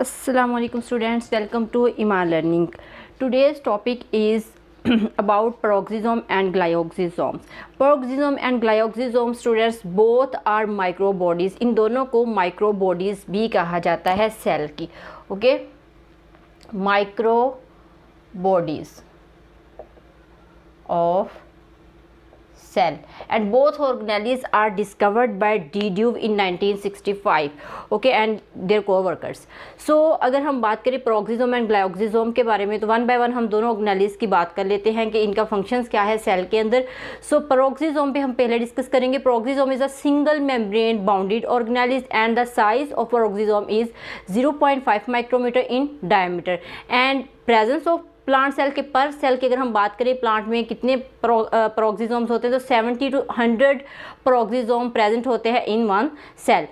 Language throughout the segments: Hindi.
Assalamualaikum students, welcome to Iman Learning. Today's topic is about peroxisome and glyoxysomes. Peroxisome and glyoxysome students both are microbodies. इन दोनों को microbodies भी कहा जाता है सेल की. Okay, microbodies of cell and both organelles are discovered by D. Dewey in 1965. okay, and their co-workers. so अगर हम बात करें peroxisome and glyoxysome के बारे में तो वन बाय वन हम दोनों organelles की बात कर लेते हैं कि इनका फंक्शंस क्या है सेल के अंदर. सो peroxisome पे हम पहले डिस्कस करेंगे. peroxisome is a single membrane bounded organelles and the size of peroxisome is 0.5 micrometer in diameter and presence of plant cell के पर सेल की अगर हम बात करें प्लांट में कितने पेरोक्सिसोम्स होते हैं तो 70 to 100 पेरोक्सिसोम प्रेजेंट होते हैं इन वन सेल.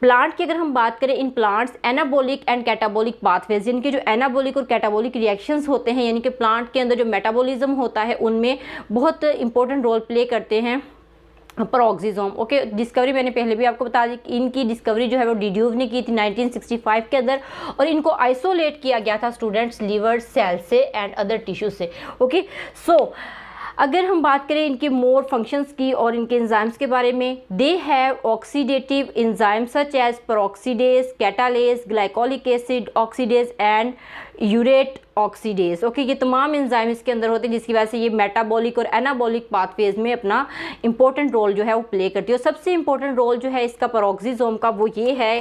प्लांट की अगर हम बात करें in plants anabolic and catabolic pathways, जिनके जो एनाबोलिक और कैटाबोलिक रिएक्शंस होते हैं यानी कि प्लांट के अंदर जो मेटाबॉलिज्म होता है उनमें बहुत इंपॉर्टेंट रोल प्ले करते हैं पेरोक्सिसोम. ओके, डिस्कवरी मैंने पहले भी आपको बता दी. इनकी डिस्कवरी जो है वो डी ड्यूव ने की थी 1965 के अंदर और इनको आइसोलेट किया गया था स्टूडेंट्स लिवर सेल से एंड अदर टिश्यू से. ओके, सो अगर हम बात करें इनके मोर फंक्शंस की और इनके एंजाइम्स के बारे में, they have oxidative enzymes such as peroxidase, catalase, glycolic acid oxidase and urate oxidase. Okay, ये तमाम एंजाइम इसके अंदर होते हैं जिसकी वजह से ये मेटाबॉलिक और एनाबॉलिक पाथवेज में अपना इंपॉर्टेंट रोल जो है वो प्ले करती है. और सबसे इंपॉर्टेंट रोल जो है इसका पेरोक्सिसोम का वो ये है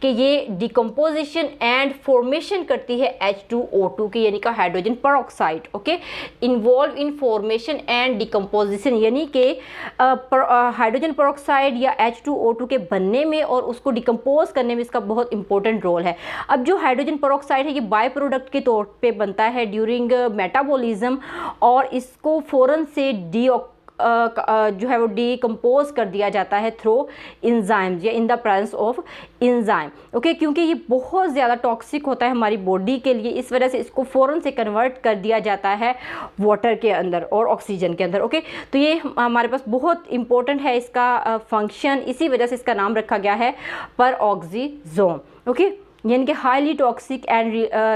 कि ये डिकम्पोजिशन एंड फॉर्मेशन करती है H2O2 की यानी का hydrogen peroxide. Okay, involve in formation and decomposition यानी कि हाइड्रोजन पेरोक्साइड या H2O2 के बनने में और उसको डिकम्पोज करने में इसका बहुत इंपॉर्टेंट रोल है. अब जो हाइड्रोजन पेरोक्साइड है ये बाय प्रोडक्ट के तौर पे बनता है ड्यूरिंग मेटाबॉलिज्म और इसको फ़ौरन से जो है वो डीकम्पोज कर दिया जाता है थ्रू इंजाइम्स या इन the presence of enzyme. Okay, क्योंकि ये बहुत ज़्यादा टॉक्सिक होता है हमारी बॉडी के लिए, इस वजह से इसको फ़ौरन से कन्वर्ट कर दिया जाता है वाटर के अंदर और ऑक्सीजन के अंदर. ओके, तो ये हमारे पास बहुत इंपॉर्टेंट है इसका फंक्शन, इसी वजह से इसका नाम रखा गया है पेरोक्सिसोम. ओके, यानी कि हाईली टॉक्सिक एंड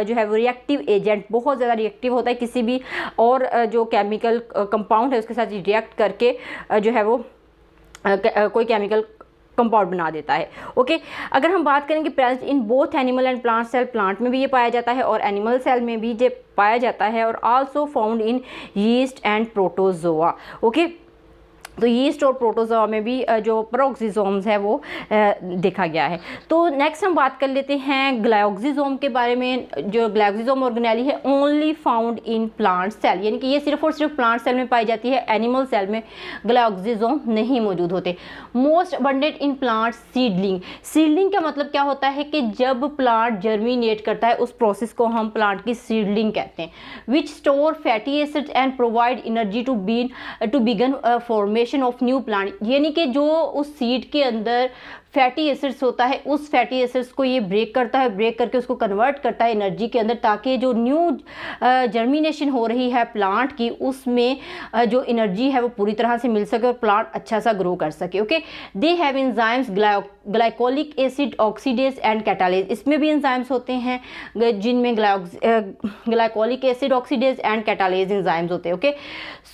जो है वो रिएक्टिव एजेंट, बहुत ज़्यादा रिएक्टिव होता है किसी भी और जो केमिकल कंपाउंड है उसके साथ रिएक्ट करके जो है वो कोई केमिकल कंपाउंड बना देता है. ओके, अगर हम बात करेंगे present in both animal and plant cell, plant में भी ये पाया जाता है और एनिमल सेल में भी ये पाया जाता है और also found in yeast and protozoa. Okay, तो यीस्ट और प्रोटोजोआ में भी जो पेरोक्सिसोम्स है वो देखा गया है. तो नेक्स्ट हम बात कर लेते हैं ग्लायोक्सिसोम के बारे में. जो ग्लायोक्सिसोम ऑर्गेनेली है only found in plant cell, यानी कि ये सिर्फ और सिर्फ प्लांट सेल में पाई जाती है, एनिमल सेल में ग्लायोक्सिसोम नहीं मौजूद होते. Most abundant in plant seedling. Seedling का मतलब क्या होता है कि जब प्लांट जर्मिनेट करता है उस प्रोसेस को हम प्लांट की सीडलिंग कहते हैं. Which store fatty acids and provide energy to begin formation of new plant, यानी कि जो उस सीड के अंदर फैटी एसिड्स होता है उस फैटी एसिड्स को ये ब्रेक करता है, ब्रेक करके उसको कन्वर्ट करता है एनर्जी के अंदर ताकि जो न्यू जर्मिनेशन हो रही है प्लांट की उसमें जो एनर्जी है वो पूरी तरह से मिल सके और प्लांट अच्छा सा ग्रो कर सके. Okay, they have enzymes glycolic acid oxidase and catalase. इसमें भी एंजाइम्स होते हैं जिनमें glycolic acid oxidase and catalase enzymes होते हैं. ओके,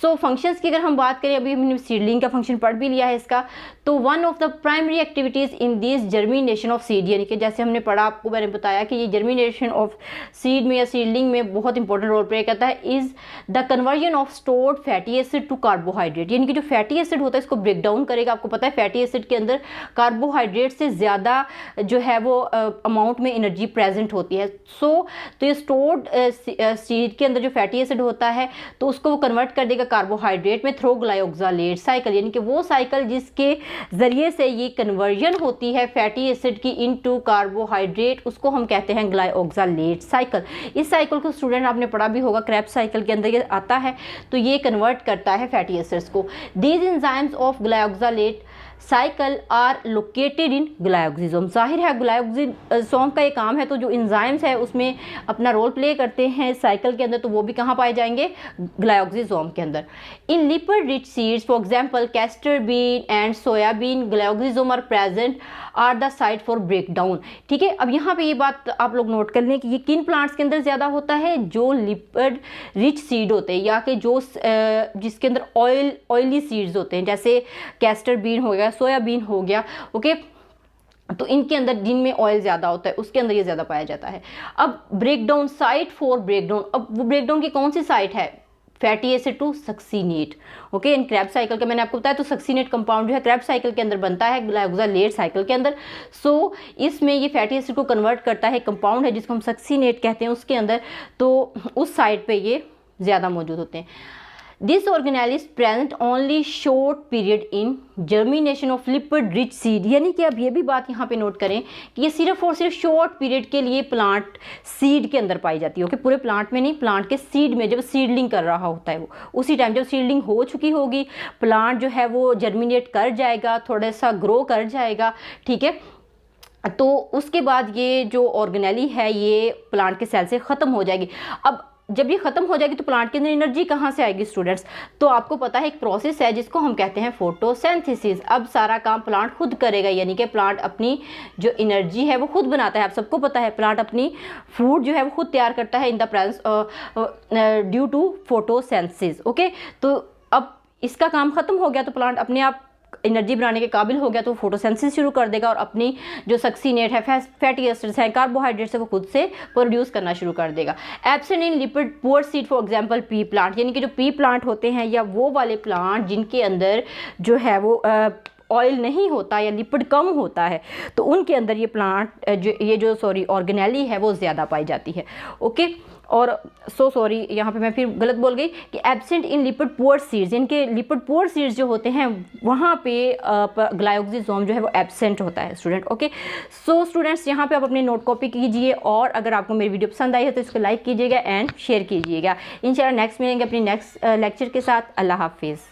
सो फंक्शंस की अगर हम बात करें, अभी हमने सीडलिंग का फंक्शन पढ़ भी लिया है इसका, तो one of the primary activities in this germination of seed, यानी कि जैसे हमने पढ़ा आपको मैंने बताया कि ये जर्मिनेशन ऑफ सीड में या सीडलिंग में बहुत इंपॉर्टेंट रोल प्ले करता है, is the conversion of stored fatty acid to carbohydrate. यानी कि जो फैटी एसिड होता है इसको ब्रेक डाउन करेगा. आपको पता है फैटी एसिड के अंदर कार्बोहाइड्रेट से ज़्यादा जो है वो अमाउंट में एनर्जी प्रेजेंट होती है. तो ये स्टोर्ड सीड के अंदर जो फैटी एसिड होता है तो उसको वो कन्वर्ट कर देगा कार्बोहाइड्रेट में थ्रू ग्लायोक्सालेट साइकिल, यानी कि वो साइकिल जिसके ज़रिए से ये कन्वर्जन होती है फैटी एसिड की इनटू कार्बोहाइड्रेट, उसको हम कहते हैं ग्लायोक्सालेट साइकिल. इस साइकिल को स्टूडेंट आपने पढ़ा भी होगा, क्रेब्स साइकिल के अंदर ये आता है. तो ये कन्वर्ट करता है फैटी एसिड्स को. These enzymes of glyoxylate cycle are located in glycosome. जाहिर है ग्लाइकोसोम का ये काम है, तो जो एंजाइम्स है उसमें अपना रोल प्ले करते हैं साइकिल के अंदर, तो वो भी कहाँ पाए जाएंगे, ग्लाइकोसोम के अंदर। In lipid rich seeds for example castor bean and soybean, glycosome are present are the site for breakdown. ठीक है, अब यहाँ पे ये बात आप लोग नोट कर लें कि ये किन प्लांट्स के अंदर ज़्यादा होता है, जो लिपिड रिच सीड होते हैं या कि जो जिसके अंदर ऑयली सीड्स होते हैं, जैसे कैस्टर बीन हो गया, सोयाबीन हो गया, ओके, तो इनके अंदर जिनमें ऑयल ज़्यादा होता है उसके अंदर ये ज़्यादा पाया जाता है। अब ब्रेकडाउन, साइट फॉर ब्रेकडाउन, अब वो ब्रेकडाउन की कौन सी साइट है, fatty acid to succinate. Okay, in Krebs cycle का मैंने आपको बताया, तो सक्सीनेट कंपाउंड जो है क्रैब साइकिल के अंदर बनता है, ग्लाइकोजाइलेट साइकिल के अंदर। सो इसमें ये फैटी एसिड को कन्वर्ट करता है, कंपाउंड है जिसको हम सक्सीनेट कहते हैं उसके अंदर, तो उस साइड पे ये ज़्यादा मौजूद होते हैं। This organelle is present only short period in germination of lipid rich seed, यानी कि अब ये भी बात यहाँ पे नोट करें कि ये सिर्फ और सिर्फ शॉर्ट पीरियड के लिए प्लांट सीड के अंदर पाई जाती है। ओके, पूरे प्लांट में नहीं, प्लांट के सीड में, जब सीडलिंग कर रहा होता है वो, उसी टाइम जब सीडलिंग हो चुकी होगी, प्लांट जो है वो जर्मिनेट कर जाएगा, थोड़ा सा ग्रो कर जाएगा, ठीक है, तो उसके बाद ये जो ऑर्गेनेली है ये प्लांट के सेल से ख़त्म हो जाएगी। अब जब ये ख़त्म हो जाएगी तो प्लांट के अंदर एनर्जी कहाँ से आएगी स्टूडेंट्स, तो आपको पता है एक प्रोसेस है जिसको हम कहते हैं फोटोसिंथेसिस। अब सारा काम प्लांट खुद करेगा, यानी कि प्लांट अपनी जो एनर्जी है वो खुद बनाता है। आप सबको पता है प्लांट अपनी फूड जो है वो खुद तैयार करता है in the presence due to photosynthesis. Okay, तो अब इसका काम ख़त्म हो गया तो प्लांट अपने आप एनर्जी बनाने के काबिल हो गया, तो फोटोसिंथेसिस शुरू कर देगा और अपनी जो सक्सीनेट है, फैटी एसिड्स हैं, कार्बोहाइड्रेट्स है, वो खुद से प्रोड्यूस करना शुरू कर देगा। Absent in lipid poor seed for example P plant, यानी कि जो पी प्लांट होते हैं या वो वाले प्लांट जिनके अंदर जो है वो ऑयल नहीं होता या लिपिड कम होता है, तो उनके अंदर ये प्लांट ऑर्गेनेली है वो ज़्यादा पाई जाती है। ओके, और सॉरी यहाँ पे मैं फिर गलत बोल गई कि absent in lipid poor seeds, इनके लिपिड पुअर सीड्स जो होते हैं वहाँ पे ग्लाइकोसोम जो है वो एब्सेंट होता है स्टूडेंट। ओके, सो स्टूडेंट्स यहाँ पे आप अपनी नोट कॉपी कीजिए, और अगर आपको मेरी वीडियो पसंद आई है तो इसको लाइक कीजिएगा एंड शेयर कीजिएगा। इंशाल्लाह नेक्स्ट मिलेंगे अपनी नेक्स्ट लेक्चर के साथ। अल्लाह हाफिज़।